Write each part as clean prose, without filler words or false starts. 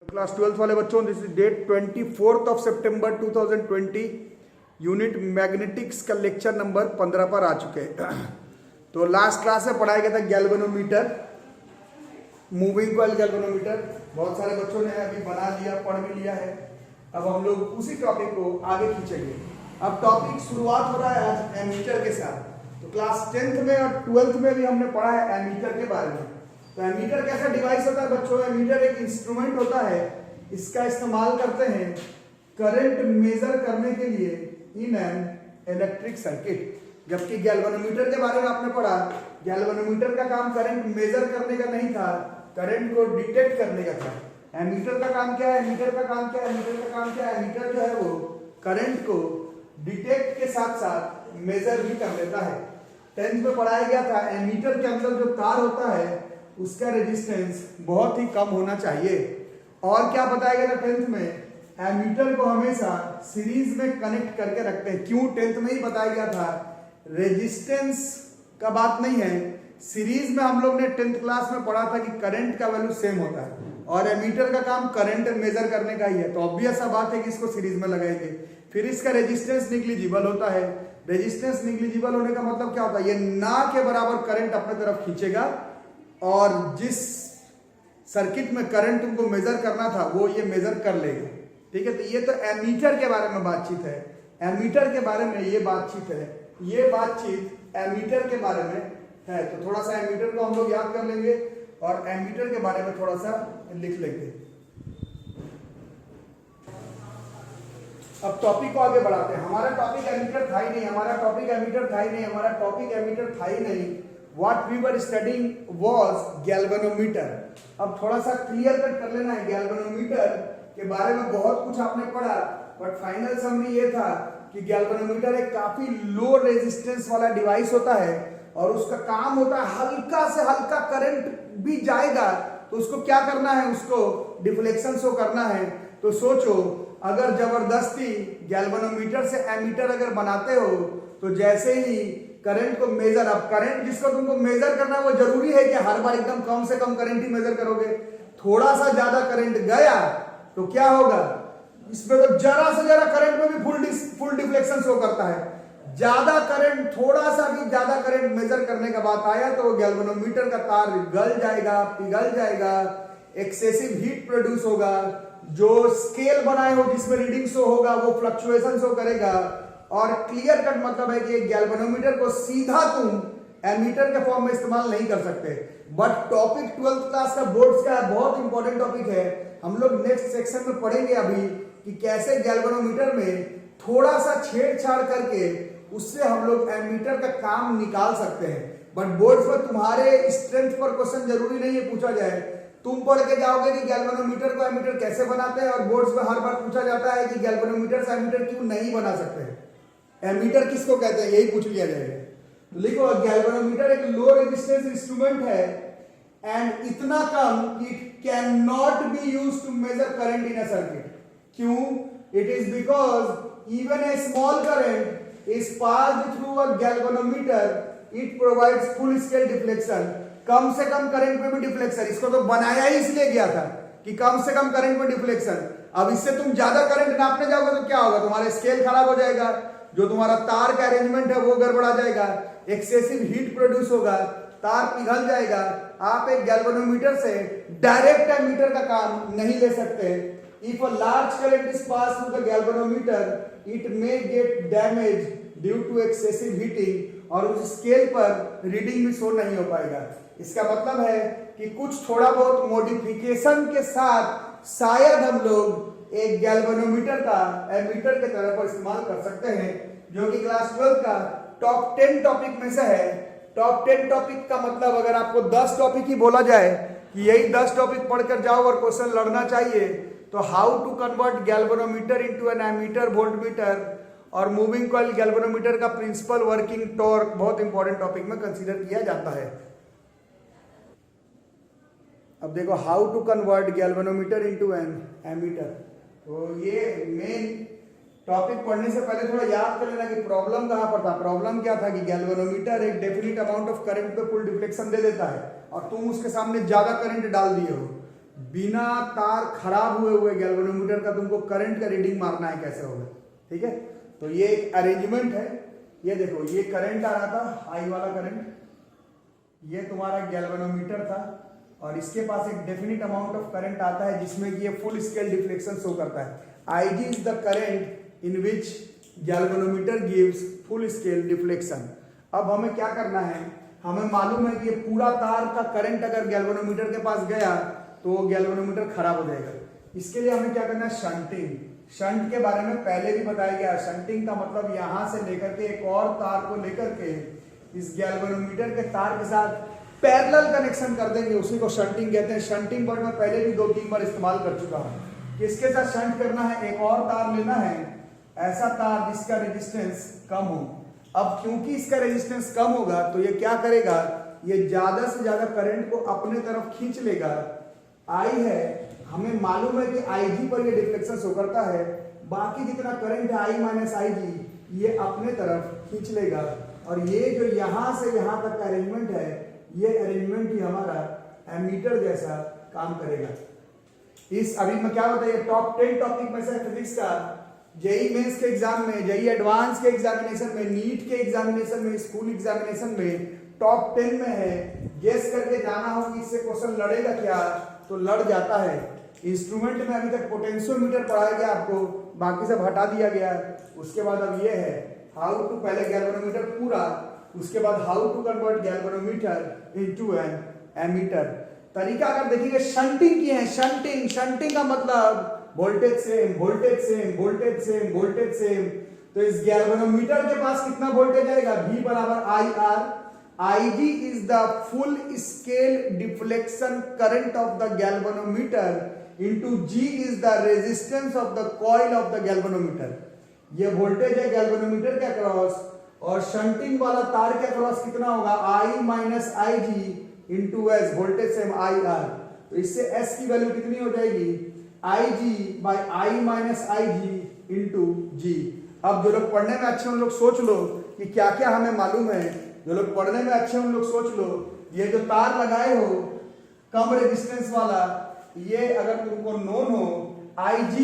Class 12th वाले बच्चों, this is date 24th of सितंबर 2020, यूनिट मैग्नेटिक्स का लेक्चर नंबर 15 पर आ चुके हैं। तो लास्ट क्लास में पढ़ाया गया था गैल्वेनोमीटर, मूविंग कॉइल गैल्वेनोमीटर। बहुत सारे बच्चों ने अभी बना लिया, पढ़ भी लिया है। अब हम लोग उसी टॉपिक को आगे खींचेंगे। अब टॉपिक शुरुआत हो रहा है आज एमीटर के साथ। तो क्लास 10th में और 12th में भी हमने पढ़ा है एमीटर के बारे में। तो एमीटर कैसा डिवाइस होता है बच्चों? एमीटर एक इंस्ट्रूमेंट होता है, इसका इस्तेमाल करते हैं करंट मेजर करने के लिए इन एन इलेक्ट्रिक सर्किट। जबकि गैल्वेनोमीटर के बारे में आपने पढ़ा, गैल्वेनोमीटर का काम करंट मेजर करने का नहीं था, करंट को डिटेक्ट करने का था। एमीटर का काम क्या है? एमीटर का काम क्या है? एमीटर का काम क्या है? एमीटर जो है वो करंट को डिटेक्ट के साथ साथ मेजर भी कर लेता है। 10th में पढ़ाया गया था एमीटर के अंदर जो तार होता है उसका रेजिस्टेंस बहुत ही कम होना चाहिए। और क्या बताया गया था 10th में? एमीटर को हमेशा सीरीज में कनेक्ट करके रखते हैं। क्यों? 10th में ही बताया गया था, रेजिस्टेंस का बात नहीं है। सीरीज में हम लोग ने 10th क्लास में पढ़ा था कि करंट का वैल्यू सेम होता है और एमीटर का काम करंट मेजर करने का ही है। तो ऑब्वियस सा बात है कि इसको सीरीज में लगाएंगे। फिर इसका रेजिस्टेंस निग्लिजिबल होता है। रेजिस्टेंस निग्लिजिबल होने का मतलब क्या होता है? ये ना के बराबर करंट अपने तरफ खींचेगा और जिस सर्किट में करंट तुमको मेजर करना था वो ये मेजर कर लेगा। ठीक है, तो ये तो एमीटर के बारे में बातचीत है। एमीटर के बारे में ये बातचीत है, ये बातचीत एमीटर के बारे में है। तो थोड़ा सा एमीटर को हम लोग याद कर लेंगे और एमीटर के बारे में थोड़ा सा लिख लेंगे। अब टॉपिक को आगे बढ़ाते हैं। हमारा टॉपिक एमीटर था ही नहीं, हमारा टॉपिक एमीटर था ही नहीं, हमारा टॉपिक एमीटर था ही नहीं। What we were studying was galvanometer। अब थोड़ा सा क्लियर कट कर लेना है, गैल्वेनोमीटर के बारे में बहुत कुछ आपने पढ़ा, बट फाइनल समरी ये था कि गैल्वेनोमीटर एक काफी लो रेजिस्टेंस वाला डिवाइस होता है और उसका काम होता है हल्का से हल्का करंट भी जाएगा तो उसको क्या करना है? उसको डिफ्लेक्शन शो करना है। तो सोचो, अगर जबरदस्ती गैल्वेनोमीटर से एमीटर अगर बनाते हो तो जैसे ही करंट को मेजर, अब करंट जिसको तुमको मेजर करना है वो जरूरी है कि हर बार एकदम कम से कम करंट ही मेजर करोगे। थोड़ा सा ज्यादा करंट गया तो क्या होगा? इसमें तो जरा से जरा करंट में भी फुल डिफ्लेक्शन शो करता है। ज्यादा करंट, थोड़ा सा भी ज्यादा करंट मेजर करने का बात आया तो गैल्वेनोमीटर का तार गल जाएगा, पिघल जाएगा, एक्सेसिव हीट प्रोड्यूस होगा, जो स्केल बनाए हो जिसमें रीडिंग शो होगा वो फ्लक्चुएशन शो करेगा। और क्लियर कट मतलब है कि गैल्वेनोमीटर को सीधा तुम एमीटर के फॉर्म में इस्तेमाल नहीं कर सकते। बट टॉपिक 12th क्लास का बोर्ड्स का बहुत इंपॉर्टेंट टॉपिक है। हम लोग नेक्स्ट सेक्शन में पढ़ेंगे अभी कि कैसे गैल्वेनोमीटर में थोड़ा सा छेड़छाड़ करके उससे हम लोग एमीटर का काम निकाल सकते हैं। बट बोर्ड्स में तुम्हारे स्ट्रेंथ पर क्वेश्चन जरूरी नहीं है पूछा जाए। तुम पढ़ के जाओगे कि गैल्वेनोमीटर को एमीटर कैसे बनाते हैं और बोर्ड्स में हर बार पूछा जाता है कि गैल्वेनोमीटर से एमीटर क्यों नहीं बना सकते, एमीटर किसको कहते हैं, यही पूछ लिया जाएगा। तो लिखो, गैल्वेनोमीटर एक लो रेजिस्टेंस इंस्ट्रूमेंट है एंड इतना कम it can not be used to measure current in a circuit. क्यों? It is because even a small current is passed through a galvanometer, it provides full scale deflection. कम से कम current में भी deflection, इसको तो बनाया ही इसलिए गया था कि कम से कम करंट में डिफ्लेक्शन। अब इससे तुम ज्यादा करंट नापने जाओगे तो क्या होगा? तुम्हारा स्केल खराब हो जाएगा, जो तुम्हारा तार का अरेंजमेंट है वो गड़बड़ा जाएगा, एक्सेसिव हीट प्रोड्यूस होगा, तार पिघल जाएगा। आप एक गैल्वेनोमीटर से डायरेक्ट एमीटर का काम नहीं ले सकते। If a large current is pass through the galvanometer it may get damage due to excessive heating और उस स्केल पर रीडिंग भी शो नहीं हो पाएगा। इसका मतलब है कि कुछ थोड़ा बहुत मॉडिफिकेशन के साथ शायद हम लोग एक गैल्वेनोमीटर का एमीटर के तरह पर इस्तेमाल कर सकते हैं, जो कि क्लास 12 का टॉप 10 टॉपिक में से है। टॉप 10 टॉपिक का मतलब अगर आपको 10 टॉपिक ही बोला जाए कि यही 10 टॉपिक पढ़कर जाओ और क्वेश्चन लड़ना चाहिए, तो how to convert galvanometer into an ammeter, voltmeter और मूविंग कॉइल गैल्वेनोमीटर का प्रिंसिपल, वर्किंग, टॉर्क बहुत इंपॉर्टेंट टॉपिक में कंसीडर किया जाता है। अब देखो, how to convert galvanometer into an ammeter. तो ये मेन टॉपिक पढ़ने से पहले थोड़ा याद कर लेना कि प्रॉब्लम कहां पर था। प्रॉब्लम क्या था कि गैल्वेनोमीटर एक डेफिनिट अमाउंट ऑफ करंट पे फुल डिफ्लेक्शन दे देता है और तुम उसके सामने ज्यादा करंट डाल दिए हो। बिना तार खराब हुए गैल्वेनोमीटर का तुमको करंट का रीडिंग मारना है, कैसे होगा, ठीक है। तो ये एक अरेंजमेंट है। ये देखो, ये करंट आ रहा था, हाई वाला करंट, ये तुम्हारा गैल्वेनोमीटर था, और इसके पास एक डेफिनिट अमाउंट ऑफ करंट आता है जिसमें कि ये फुल स्केल डिफ्लेक्शन शो करता है। IG is the current in which galvanometer gives full scale deflection. अब हमें क्या करना है, हमें मालूम है कि ये पूरा तार का करंट अगर गैल्वेनोमीटर के पास गया तो गैल्वेनोमीटर खराब हो जाएगा। इसके लिए हमें क्या करना है, शंटिंग। शंट के बारे में पहले भी बताया गया। शंटिंग का मतलब यहां से लेकर के एक और तार को लेकर के इस गैल्वेनोमीटर के तार के साथ पैरेलल कनेक्शन कर देंगे, उसी को शंटिंग कहते हैं। शंटिंग वर्ड में पहले भी 2-3 बार इस्तेमाल कर चुका हूं। इसके साथ शंट करना है, एक और तार लेना है, ऐसा तार जिसका रेजिस्टेंस कम हो। अब क्योंकि इसका रेजिस्टेंस कम होगा तो ये क्या करेगा, ये ज्यादा से ज्यादा करंट को अपने तरफ खींच लेगा। आई है, हमें मालूम है कि IG पर ये डिफ्लेक्शन शो करता है, बाकी जितना करंट है I माइनस IG ये अपने तरफ खींच लेगा। और ये जो यहां से यहां तक का अरेंजमेंट है, ये अरेंजमेंट ही हमारा एमीटर जैसा काम करेगा। इस अभी मैं क्या बताइए, टॉप 10 टॉपिक में से फिजिक्स का जेई मेंस के एग्जाम में, जेई एडवांस के एग्जामिनेशन में, नीट के एग्जामिनेशन में, स्कूल एग्जामिनेशन में टॉप 10 में है। गेस करके जाना हो कि इससे क्वेश्चन लड़ेगा क्या, तो लड़ जाता है। इंस्ट्रूमेंट में अभी तक पोटेंशियोमीटर पढ़ाया गया आपको, बाकी सब हटा दिया गया। उसके बाद अब ये है हाउ टू, पहले गैल्वेनोमीटर पूरा, उसके बाद how to convert galvanometer into an ammeter. तरीका अगर देखिए शंटिंग की है, शंटिंग का मतलब voltage same, voltage same, voltage same, voltage same. तो इस गैल्वेनोमीटर के पास कितना वोल्टेज आएगा, V बराबर IR। IG is the full scale deflection current of the galvanometer into G is the resistance of the coil of the galvanometer. ये voltage है galvanometer के across, और शंटिंग वाला तार के अक्रॉस कितना होगा, I minus IG into S, voltage same IR। तो इससे S की वैल्यू कितनी हो जाएगी, IG by I minus IG into G। अब जो लोग पढ़ने में अच्छे उन लोग सोच लो कि क्या क्या हमें मालूम है। जो लोग पढ़ने में अच्छे उन लोग सोच लो, ये जो तार लगाए हो कम रेजिस्टेंस वाला, ये अगर तुमको नोन हो IG,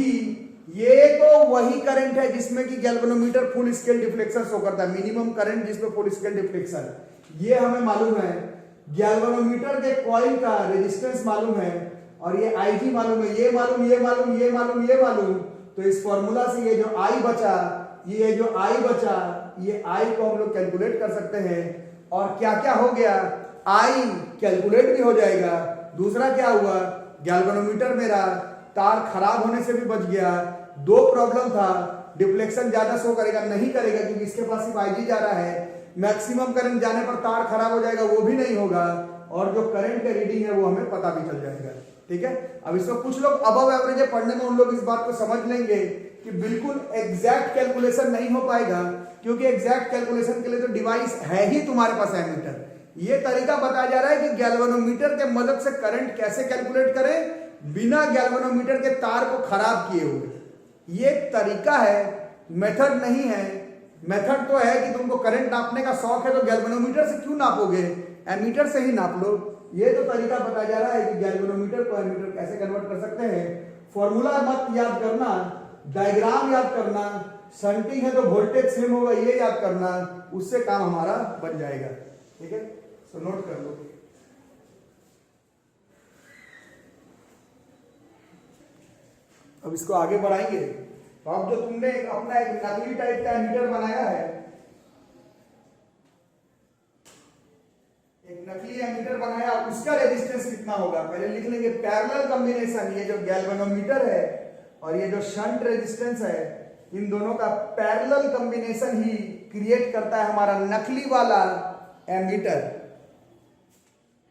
ये तो वही करंट है जिसमें कि galvanometer full scale deflection show करता है, मिनिमम करंट जिसमें फुल स्केल डिफ्लेक्शन, ये हमें मालूम है। गैल्वेनोमीटर के कॉइल का रेजिस्टेंस मालूम है, और ये IG मालूम है, ये मालूम, ये मालूम, ये मालूम, ये मालूम। तो इस फॉर्मूला से ये जो I बचा, ये जो I बचा, ये I को हम लोग कैलकुलेट कर सकते हैं। और क्या क्या हो गया, I कैलकुलेट भी हो जाएगा। दूसरा क्या हुआ, गैल्वेनोमीटर मेरा तार खराब होने से भी बच गया। दो प्रॉब्लम था, डिफ्लेक्शन ज्यादा शो करेगा नहीं करेगा क्योंकि इसके पास सिर्फ IG जा रहा है, मैक्सिमम करंट जाने पर तार खराब हो जाएगा वो भी नहीं होगा, और जो करंट का रीडिंग है वो हमें पता भी चल जाएगा। ठीक है, अब इसमें कुछ लोग अबव एवरेज है पढ़ने में, उन लोग इस बात को समझ लेंगे कि बिल्कुल एग्जैक्ट कैलकुलेशन नहीं हो पाएगा, क्योंकि एग्जैक्ट कैलकुलेशन के लिए तो डिवाइस है ही तुम्हारे पास एमीटर। ये तरीका बताया जा रहा है कि गैल्वेनोमीटर के मदद से करंट कैसे कैलकुलेट करें बिना गैल्वेनोमीटर के तार को खराब किए हुए। ये तरीका है, मेथड नहीं है। मेथड तो है कि तुमको करंट नापने का शौक है तो गैल्वेनोमीटर से क्यों नापोगे, एमीटर से ही नाप लो। ये तो तरीका बताया जा रहा है कि गैल्वेनोमीटर को एमीटर कैसे कन्वर्ट कर सकते हैं। फॉर्मूला मत याद करना, डायग्राम याद करना, शंटिंग है तो वोल्टेज सेम होगा ये याद करना, उससे काम हमारा बन जाएगा। ठीक है, तो नोट कर लो। अब इसको आगे बढ़ाएंगे। तो अब जो तुमने अपना एक नकली टाइप का एमीटर बनाया है, एक नकली एमीटर बनाया, उसका रेजिस्टेंस कितना होगा पहले लिख लेंगे। पैरेलल कॉम्बिनेशन, ये जो गैल्वेनोमीटर है और ये जो शंट रेजिस्टेंस है, इन दोनों का पैरेलल कॉम्बिनेशन ही क्रिएट करता है हमारा नकली वाला एमीटर।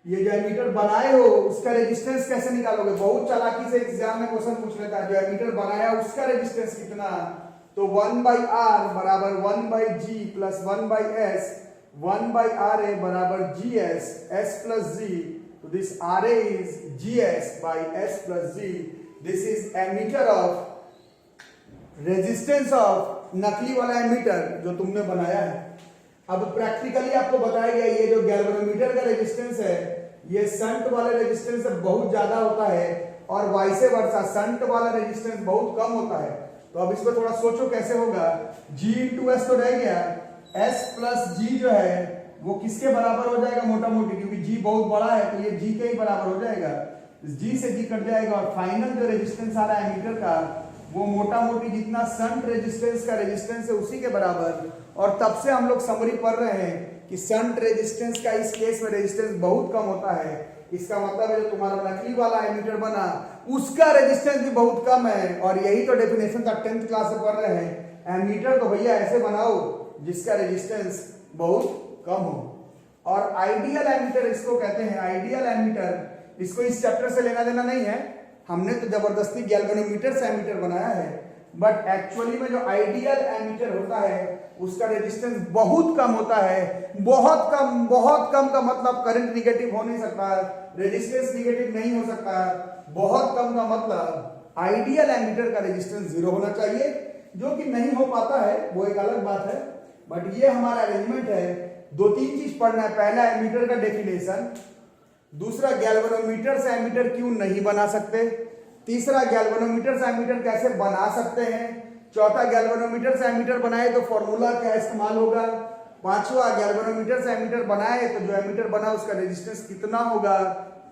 ये जो एमीटर बनाए हो उसका रेजिस्टेंस कैसे निकालोगे, बहुत चालाकी से एग्जाम में क्वेश्चन पूछ लेता है। जो एमीटर बनाया उसका रेजिस्टेंस कितना, तो 1/R बराबर 1/G प्लस 1/S, 1/RA बराबर GS, S प्लस G, तो this RA is GS by S plus G। This is ammeter of resistance of नकली वाला एमीटर जो तुमने बनाया है। अब प्रैक्टिकली आपको बताया गया ये जो गैल्वेनोमीटर का रेजिस्टेंस है, ये शंट वाले रेजिस्टेंस से बहुत ज्यादा होता है। और वाइसे वर्सा शंट वाला रेजिस्टेंस बहुत कम होता है। तो अब इसको थोड़ा सोचो कैसे होगा, G इंटू एस तो रह गया, S प्लस G जो है वो किसके बराबर हो जाएगा मोटा मोटी, क्योंकि G बहुत बड़ा है तो ये G के ही बराबर हो जाएगा, G से G कट जाएगा और फाइनल जो रेजिस्टेंस आ रहा है एमीटर का वो मोटा मोटी जितना शंट रेजिस्टेंस का रेजिस्टेंस है उसी के बराबर। और तब से हम लोग समरी पढ़ रहे हैं कि शंट रेजिस्टेंस का इस केस में रेजिस्टेंस बहुत कम होता है। इसका मतलब है जो तुम्हारा नकली वाला एमीटर बना उसका रेजिस्टेंस भी बहुत कम है। और यही तो डेफिनेशन का 10th क्लास से पढ़ रहे हैं, एमीटर तो भैया ऐसे बनाओ जिसका रेजिस्टेंस बहुत कम हो। और आइडियल एमीटर इसको कहते हैं, आइडियल एमीटर, इसको इस चैप्टर से लेना देना नहीं है, हमने तो जबरदस्ती गैल्वेनोमीटर से एमीटर बनाया है, बट एक्चुअली में जो आइडियल एमीटर होता है उसका रेजिस्टेंस बहुत कम होता है। बहुत कम का मतलब करंट निगेटिव हो नहीं सकता, रेजिस्टेंस निगेटिव नहीं हो सकता। बहुत कम का मतलब आइडियल एमीटर का रेजिस्टेंस 0 होना चाहिए, जो कि नहीं हो पाता है वो एक अलग बात है। बट ये हमारा अरेंजमेंट है। 2-3 चीज पढ़ना है, पहला एमीटर का डेफिनेशन, दूसरा गैल्वेनोमीटर से एमीटर क्यों नहीं बना सकते, तीसरा गैल्वेनोमीटर से एमीटर कैसे बना सकते हैं, चौथा गैल्वेनोमीटर से एमीटर बनाए तो फॉर्मूला क्या इस्तेमाल होगा, पांचवा गैल्वेनोमीटर से एमीटर बनाए तो जो एमीटर बना उसका रेजिस्टेंस कितना होगा,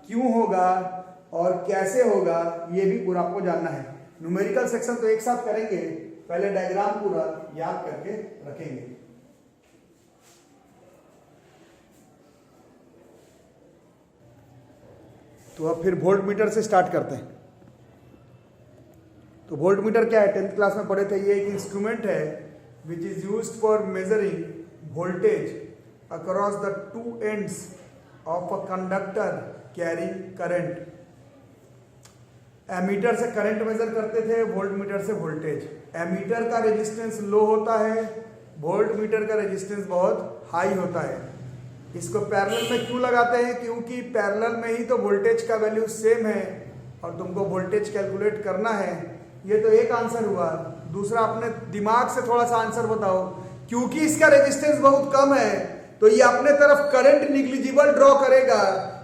क्यों होगा और कैसे होगा, ये भी पूरा आपको जानना है। न्यूमेरिकल सेक्शन तो एक साथ करेंगे, पहले डायग्राम पूरा याद करके रखेंगे। तो अब फिर वोल्ट मीटर से स्टार्ट करते हैं। तो वोल्ट मीटर क्या है, 10th क्लास में पढ़े थे, ये एक इंस्ट्रूमेंट है which is used for measuring voltage across the 2 ends of a conductor carrying current. Ammeter से करंट मेजर करते थे, वोल्ट मीटर से वोल्टेज। एमीटर का रेजिस्टेंस लो होता है, वोल्ट मीटर का रेजिस्टेंस बहुत हाई होता है। इसको पैरेलल में क्यों लगाते हैं, क्योंकि पैरेलल में ही तो वोल्टेज का वैल्यू सेम है और तुमको वोल्टेज कैलकुलेट करना है। ये तो एक आंसर हुआ। दूसरा, अपने दिमाग से थोड़ा सा आंसर बताओ, क्योंकि इसका रेजिस्टेंस बहुत कम है तो ये अपने तरफ करंट निग्लिजिबल ड्रॉ करेगा।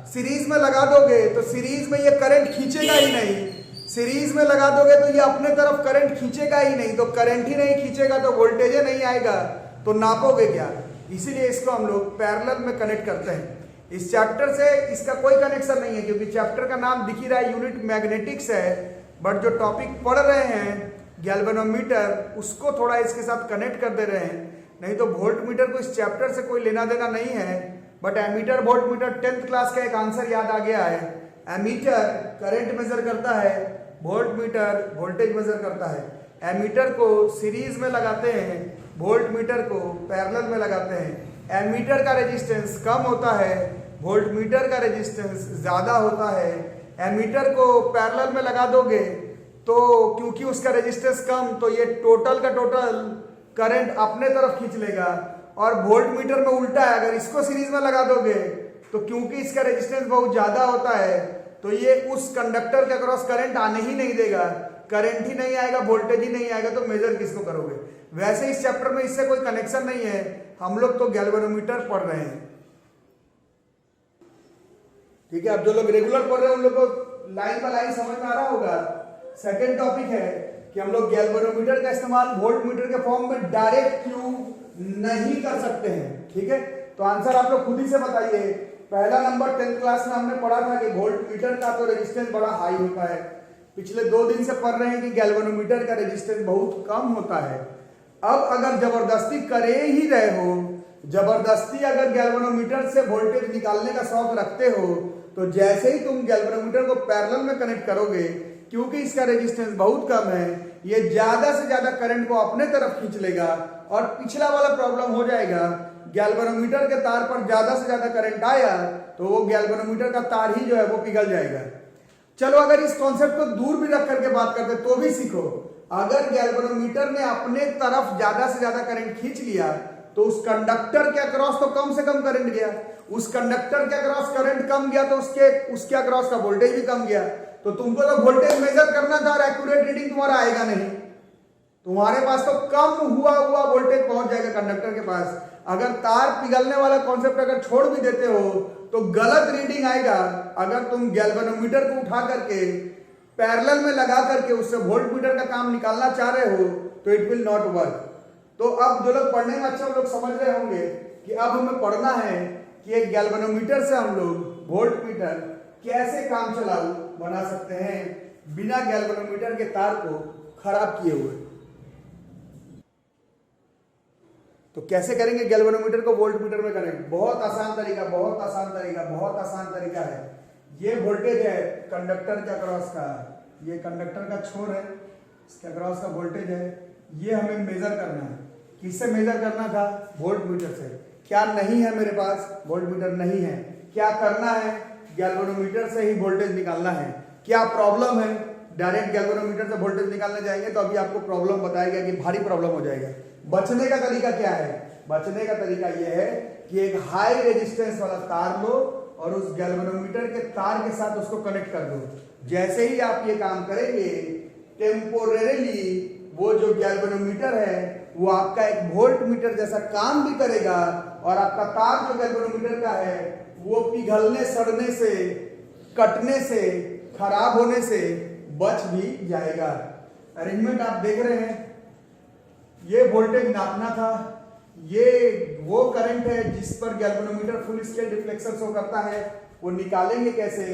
सीरीज में लगा दोगे तो सीरीज में ये करंट खींचेगा ही नहीं, सीरीज में लगा दोगे तो ये अपने तरफ करंट खींचेगा ही नहीं, तो करंट ही नहीं खींचेगा तो वोल्टेज नहीं आएगा, तो नापोगे क्या। इसीलिए इसको हम लोग पैरेलल में कनेक्ट करते हैं। इस चैप्टर से इसका कोई कनेक्शन नहीं है क्योंकि चैप्टर का नाम दिख ही रहा है, यूनिट मैग्नेटिक्स है, बट जो टॉपिक पढ़ रहे हैं गैल्वेनोमीटर उसको थोड़ा इसके साथ कनेक्ट कर दे रहे हैं। नहीं तो वोल्ट मीटर को इस चैप्टर से कोई लेना देना नहीं है। But ammeter voltmeter 10th class का एक आंसर याद आ गया है। एमीटर करंट मेजर करता है, वोल्ट मीटर वोल्टेज मेजर करता है। एमीटर को सीरीज में लगाते हैं, वोल्ट मीटर को पैरेलल में लगाते हैं। एमीटर का रेजिस्टेंस कम होता है, वोल्ट मीटर का रेजिस्टेंस ज्यादा होता है। एमीटर को पैरेलल में लगा दोगे तो क्योंकि उसका रेजिस्टेंस कम, तो ये टोटल का टोटल करंट अपने तरफ खींच लेगा। और वोल्ट मीटर में उल्टा है, अगर इसको सीरीज में लगा दोगे तो क्योंकि इसका रेजिस्टेंस बहुत ज्यादा होता है तो ये उस कंडक्टर के अक्रॉस करंट आने ही नहीं देगा, करंट ही नहीं आएगा, वोल्टेज ही नहीं आएगा, तो मेजर किसको करोगे। वैसे इस चैप्टर में इससे कोई कनेक्शन नहीं है, हम लोग तो गैल्वेनोमीटर पढ़ रहे हैं। ठीक है, अब जो लोग रेगुलर पढ़ रहे हैं उन लोग को लाइन बाय लाइन समझ में आ रहा होगा। सेकंड टॉपिक है कि हम लोग गैल्वेनोमीटर का इस्तेमाल वोल्ट मीटर के फॉर्म में डायरेक्ट क्यों नहीं कर सकते हैं। ठीक है, तो आंसर आप लोग खुद ही से बताइए। पहला नंबर 10th क्लास में हमने पढ़ा था कि वोल्ट मीटर का तो रेजिस्टेंस बड़ा हाई होता है। पिछले 2 दिन से पढ़ रहे हैं कि गैल्वेनोमीटर का रेजिस्टेंस बहुत कम होता है। अब अगर जबरदस्ती करे ही रहे हो, जबरदस्ती अगर गैल्वेनोमीटर से वोल्टेज निकालने का शौक रखते हो, तो जैसे ही तुम गैल्वेनोमीटर को पैरेलल में कनेक्ट करोगे, क्योंकि इसका रेजिस्टेंस बहुत कम है, ये ज्यादा से ज्यादा करंट को अपने तरफ खींच लेगा और पिछला वाला प्रॉब्लम हो जाएगा। गैल्वेनोमीटर के तार पर ज्यादा से ज्यादा करंट आया तो वो गैल्वेनोमीटर का तार ही जो है वो पिघल जाएगा। चलो अगर इस कॉन्सेप्ट को दूर भी रख करके बात करते तो भी सीखो। अगर गैल्वेनोमीटर ने अपने तरफ ज्यादा से ज्यादा करंट खींच लिया तो उस कंडक्टर के अक्रॉस तो कम से कम करंट गया, उस कंडक्टर के अक्रॉस करंट कम गया तो उसके अक्रॉस का वोल्टेज भी कम गया। तो तुमको तो वोल्टेज मेजर करना था और एक्यूरेट रीडिंग तुम्हारा आएगा नहीं, तुम्हारे पास तो कम हुआ वोल्टेज पहुंच जाएगा कंडक्टर के पास। अगर तार पिघलने वाला कॉन्सेप्ट अगर छोड़ भी देते हो तो गलत रीडिंग आएगा। अगर तुम गैल्वेनोमीटर को उठा करके पैरेलल में लगा करके उससे वोल्ट मीटर का काम निकालना चाह रहे हो तो इट विल नॉट वर्क। तो अब जो लोग पढ़ने में अच्छा लोग समझ रहे होंगे कि अब हमें पढ़ना है कि एक गैल्वेनोमीटर से हम लोग वोल्ट मीटर कैसे काम चलाऊ बना सकते हैं बिना गैल्वेनोमीटर के तार को खराब किए हुए। तो कैसे करेंगे गैल्वेनोमीटर को वोल्ट मीटर में करेंगे? बहुत आसान तरीका, बहुत आसान तरीका, बहुत आसान तरीका है। ये वोल्टेज है कंडक्टर के अक्रॉस का, ये कंडक्टर का छोर है, इसके अक्रॉस का वोल्टेज है, ये हमें मेजर करना है। किससे मेजर करना था? वोल्ट मीटर से। क्या नहीं है मेरे पास? वोल्ट मीटर नहीं है। क्या करना है? गैल्वेनोमीटर से ही वोल्टेज निकालना है। क्या प्रॉब्लम है? डायरेक्ट गैल्वेनोमीटर से वोल्टेज निकालने जाएंगे तो अभी आपको प्रॉब्लम बताएगा कि भारी प्रॉब्लम हो जाएगा। बचने का तरीका क्या है? बचने का तरीका यह है कि एक हाई रेजिस्टेंस वाला तार लो और उस गैल्वेनोमीटर के तार के साथ उसको कनेक्ट कर दो। जैसे ही आप ये काम करेंगे, टेम्पोरेरीली वो जो गैल्वेनोमीटर है वो आपका एक वोल्ट मीटर जैसा काम भी करेगा और आपका तार जो गैल्वेनोमीटर का है वो पिघलने, सड़ने से, कटने से, खराब होने से बच भी जाएगा। अरेंजमेंट आप देख रहे हैं, ये वोल्टेज नापना था, ये वो करंट है जिस पर galvanometer full scale deflection show करता है। वो निकालेंगे कैसे?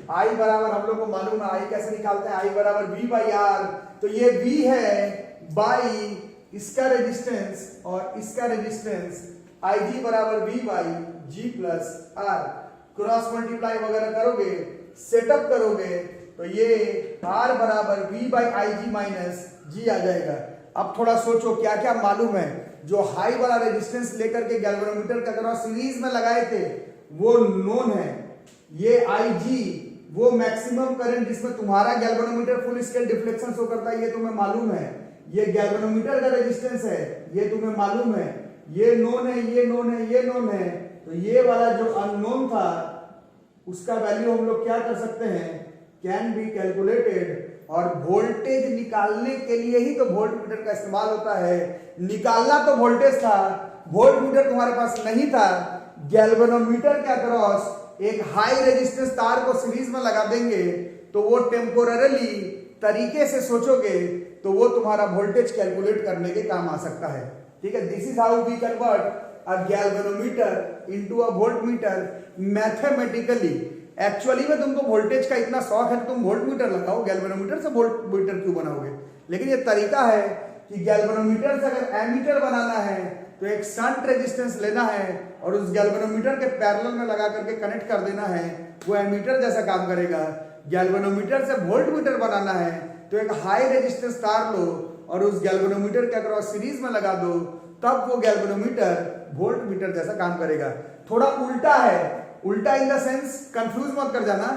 I बराबर हम लोग को मालूम है, I कैसे निकालते हैं? I बराबर V बाई आर। तो ये V है बाई इसका रेजिस्टेंस और इसका रेजिस्टेंस, IG बराबर V by G plus R। Cross multiply वगैरह करोगे, सेटअप करोगे तो ये R बराबर V by IG minus G आ जाएगा। अब थोड़ा सोचो क्या क्या मालूम है। जो हाई वाला रेजिस्टेंस लेकर के गैल्वेनोमीटर का क्रॉस सीरीज में लगाए थे वो नोन है। ये IG वो मैक्सिमम करंट जिसमें तुम्हारा galvanometer full scale deflection show करता है, ये तुम्हें मालूम है। ये गैल्वेनोमीटर का रेजिस्टेंस है, ये तुम्हें मालूम है। ये नोन है, ये नोन है, ये नोन है। तो ये वाला जो अननोन था उसका वैल्यू हम लोग क्या कर सकते हैं? Can be calculated. और वोल्टेज निकालने के लिए ही तो वोल्ट मीटर का इस्तेमाल होता है। निकालना तो वोल्टेज था, वोल्ट मीटर तुम्हारे पास नहीं था। गैल्वेनोमीटर के अक्रॉस एक हाई रेजिस्टेंस तार को सीरीज में लगा देंगे तो वो टेम्पोररीली तरीके से सोचोगे तो वो तुम्हारा वोल्टेज कैलकुलेट करने के काम आ सकता है। ठीक है, this is how we convert a galvanometer into a voltmeter mathematically. Actually में तुमको वोल्टेज का इतना शौक है कि तुम वोल्ट मीटर लगाओ, गैल्वेनोमीटर से वोल्ट मीटर क्यों बनाओगे? लेकिन ये तरीका है कि गैल्वेनोमीटर से अगर एमीटर बनाना है तो एक शंट रेजिस्टेंस लेना है और उस गैल्वेनोमीटर के पैरेलल में लगा करके कनेक्ट कर देना है, वो एमीटर जैसा काम करेगा। गैल्वेनोमीटर से वोल्ट मीटर बनाना है तो एक हाई रेजिस्टेंस तार लो और उस गैल्वेनोमीटर के अक्रॉस सीरीज में लगा दो, तब वो गैल्वेनोमीटर वोल्ट मीटर जैसा काम करेगा। थोड़ा उल्टा है, उल्टा इन द सेंस कंफ्यूज मत कर जाना।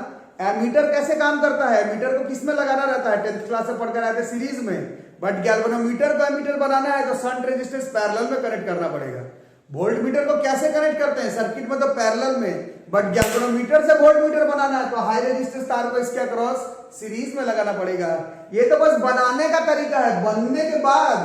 एमीटर कैसे काम करता है? एमीटर को किस में लगाना रहता है? 10th क्लास से पढ़कर आए थे सीरीज में। बट गैल्वेनोमीटर को एमीटर बनाना है तो शंट रेजिस्टेंस पैरेलल में कनेक्ट करना पड़ेगा। वोल्ट मीटर को कैसे कनेक्ट करते हैं? सर्किट में तो पैरेलल में, बट गैल्वेनोमीटर से वोल्ट मीटर बनाना है तो हाई रेजिस्टेंस तार को इसके अक्रॉस सीरीज में लगाना पड़ेगा। ये तो बस बनाने का तरीका है। बनने के बाद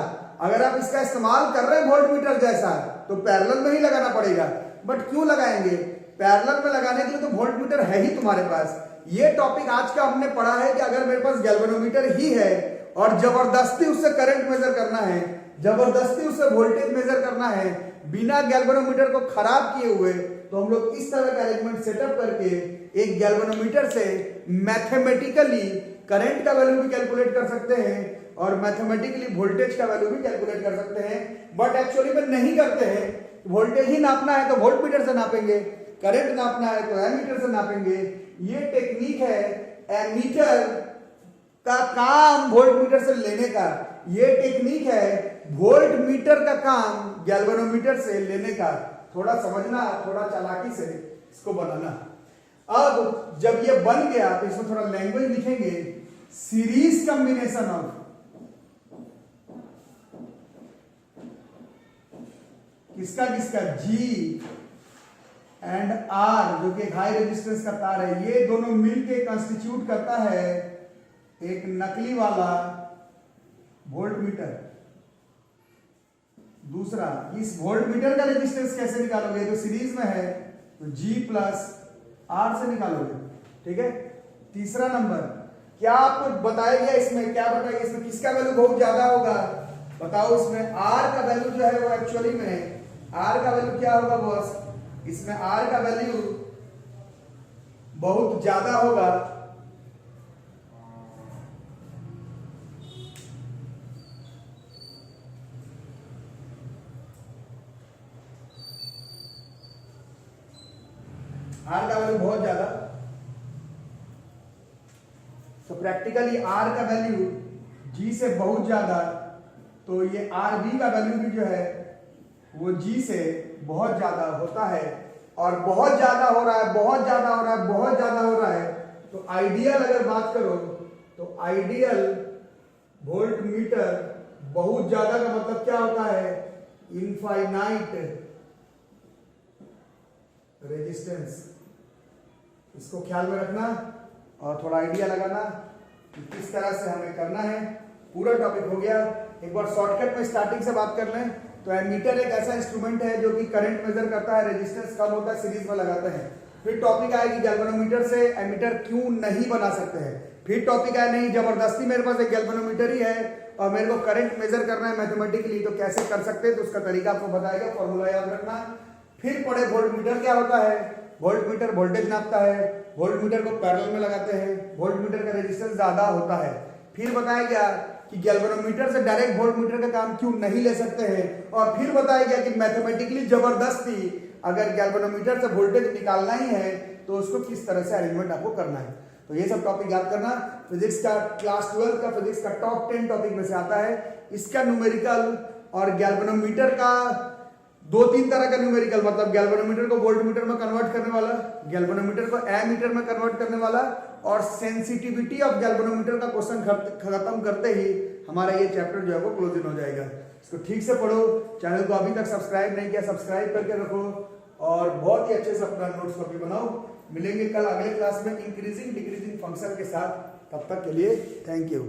अगर आप इसका इस्तेमाल कर रहे हैं वोल्ट मीटर जैसा तो पैरेलल में ही लगाना पड़ेगा। बट क्यों लगाएंगे? पैरेलल में लगाने के लिए तो वोल्ट मीटर है ही तुम्हारे पास। ये टॉपिक आज का हमने पढ़ा है कि अगर मेरे पास गैल्वेनोमीटर ही है और जबरदस्ती उससे करंट मेजर करना है, जबरदस्ती उससे वोल्टेज मेजर करना है बिना गैल्वेनोमीटर को खराब किए हुए, तो हम लोग इस तरह का अरेंजमेंट सेटअप करके एक गैल्वेनोमीटर से मैथमेटिकली करंट का वैल्यू भी कैलकुलेट कर सकते हैं और मैथमेटिकली वोल्टेज का वैल्यू भी कैलकुलेट कर सकते हैं। बट एक्चुअली में नहीं करते हैं। वोल्टेज ही नापना है तो वोल्ट मीटर से नापेंगे, करंट नापना है तो एमीटर से नापेंगे। ये टेक्निक है एमीटर का काम वोल्ट मीटर से लेने का, ये टेक्निक है वोल्ट मीटर का काम गैल्वेनोमीटर से लेने का। थोड़ा समझना, थोड़ा चालाकी से इसको बनाना। अब जब ये बन गया तो इसमें थोड़ा लैंग्वेज लिखेंगे, सीरीज कॉम्बिनेशन ऑफ किसका किसका, G एंड R जो कि हाई रेजिस्टेंस का तार है, ये दोनों मिलके कंस्टिट्यूट करता है एक नकली वाला वोल्ट मीटर। दूसरा, इस वोल्ट मीटर का रेजिस्टेंस कैसे निकालोगे? तो सीरीज में है तो G प्लस R से निकालोगे। ठीक है। तीसरा नंबर, क्या आपको बताया गया इसमें, क्या बताया गया इसमें किसका वैल्यू बहुत ज्यादा होगा? बताओ इसमें आर का वैल्यू जो है वो एक्चुअली में आर का वैल्यू क्या होगा बॉस? इसमें आर का वैल्यू बहुत ज्यादा होगा। आर का वैल्यू बहुत ज्यादा, तो प्रैक्टिकली आर का वैल्यू जी से बहुत ज्यादा, तो ये आर बी का वैल्यू भी जो है वो जी से बहुत ज्यादा होता है। और बहुत ज्यादा हो रहा है, बहुत ज्यादा हो रहा है, बहुत ज्यादा हो रहा है, तो आइडियल अगर बात करो तो आइडियल वोल्ट मीटर बहुत ज्यादा का मतलब क्या होता है? Infinite resistance. इसको ख्याल में रखना और थोड़ा आइडिया लगाना कि किस तरह से हमें करना है। पूरा टॉपिक हो गया। एक बार शॉर्टकट में स्टार्टिंग से बात कर लें तो एमीटर एक ऐसा इंस्ट्रूमेंट है जो कि करंट मेजर करता है, रेजिस्टेंस कम होता है, सीरीज में लगाते हैं। फिर टॉपिक आया कि गैल्वेनोमीटर से एमीटर क्यों नहीं बना सकते हैं। फिर टॉपिक आया नहीं जबरदस्ती मेरे पास एक गैल्वेनोमीटर ही है और मेरे को करंट मेजर करना है मैथमेटिकली, तो कैसे कर सकते हैं, तो उसका तरीका आपको बताएगा, फॉर्मूला याद रखना। फिर पढ़े वोल्टमीटर क्या होता है। वोल्टमीटर वोल्टेज नापता है, वोल्टमीटर को पैरेलल में लगाते हैं, वोल्टमीटर का रेजिस्टेंस ज्यादा होता है। फिर बताया गया कि गैल्वेनोमीटर से डायरेक्ट वोल्टमीटर का काम क्यों नहीं ले सकते हैं, और फिर बताया गया कि मैथमेटिकली जबरदस्ती अगर गैल्वेनोमीटर से वोल्टेज निकालना ही है तो उसको किस तरह से अरेंजमेंट आपको करना है। तो ये सब टॉपिक याद करना। फिजिक्स का क्लास 12 का फिजिक्स का टॉप 10 टॉपिक में से आता है। इसका न्यूमेरिकल और गैल्वेनोमीटर का 2-3 तरह का न्यूमेरिकल, मतलब गैल्वेनोमीटर को वोल्टमीटर में कन्वर्ट करने वाला, गैल्वेनोमीटर को एमीटर में कन्वर्ट करने वाला, और सेंसिटिविटी ऑफ गैल्वेनोमीटर का क्वेश्चन खत्म करते ही हमारा ये चैप्टर जो है वो क्लोज इन हो जाएगा। इसको ठीक से पढ़ो। चैनल को अभी तक सब्सक्राइब नहीं किया, सब्सक्राइब करके रखो और बहुत ही अच्छे से अपना नोट्स कॉपी बनाओ। मिलेंगे कल अगले क्लास में इंक्रीजिंग डिक्रीजिंग फंक्शन के साथ। तब तक के लिए थैंक यू।